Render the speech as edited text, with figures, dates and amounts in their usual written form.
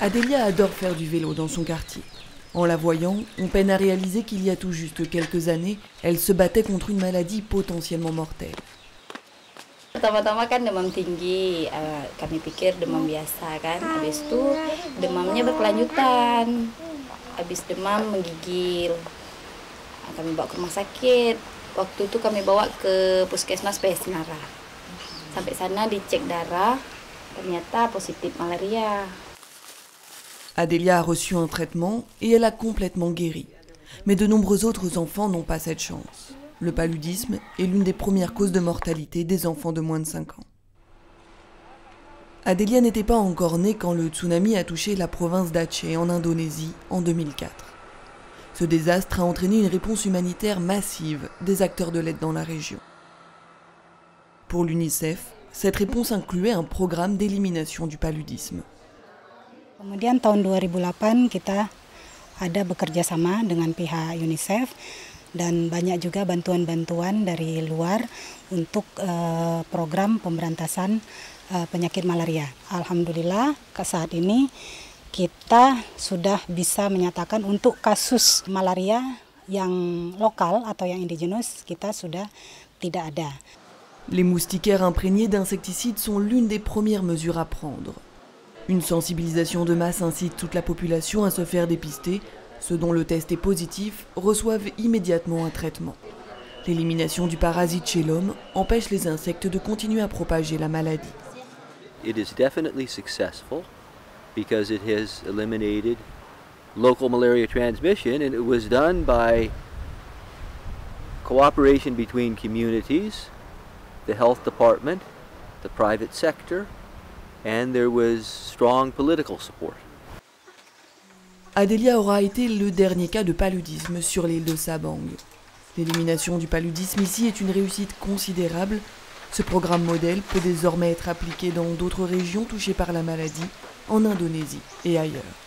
Adélia adore faire du vélo dans son quartier. En la voyant, on peine à réaliser qu'il y a tout juste quelques années, elle se battait contre une maladie potentiellement mortelle. Pertama-tama kan demam tinggi, kami pikir demam biasa kan, habis itu demamnya berkelanjutan, habis demam menggigil, kami bawa ke rumah sakit, waktu itu kami bawa ke puskesmas PS Nara, sampai sana dicek darah, ternyata positif malaria. Adélia a reçu un traitement et elle a complètement guéri. Mais de nombreux autres enfants n'ont pas cette chance. Le paludisme est l'une des premières causes de mortalité des enfants de moins de 5 ans. Adélia n'était pas encore née quand le tsunami a touché la province d'Aceh en Indonésie en 2004. Ce désastre a entraîné une réponse humanitaire massive des acteurs de l'aide dans la région. Pour l'UNICEF, cette réponse incluait un programme d'élimination du paludisme. Kemudian tahun 2008 kita ada bekerja sama dengan pihak UNICEF dan banyak juga bantuan-bantuan dari luar untuk program pemberantasan penyakit malaria. Alhamdulillah saat ini kita sudah bisa menyatakan untuk kasus malaria yang lokal atau yang indigenous kita sudah tidak ada. Les moustiquaires imprégnés d'insecticides sont l'une des premières mesures à prendre. Une sensibilisation de masse incite toute la population à se faire dépister. Ceux dont le test est positif reçoivent immédiatement un traitement. L'élimination du parasite chez l'homme empêche les insectes de continuer à propager la maladie. It is definitely successful because it has eliminated local malaria transmission, and it was done by cooperation between communities, the health department, the private sector, and there was strong political support. Adélia aura été le dernier cas de paludisme sur l'île de Sabang. L'élimination du paludisme ici est une réussite considérable. Ce programme modèle peut désormais être appliqué dans d'autres régions touchées par la maladie, en Indonésie et ailleurs.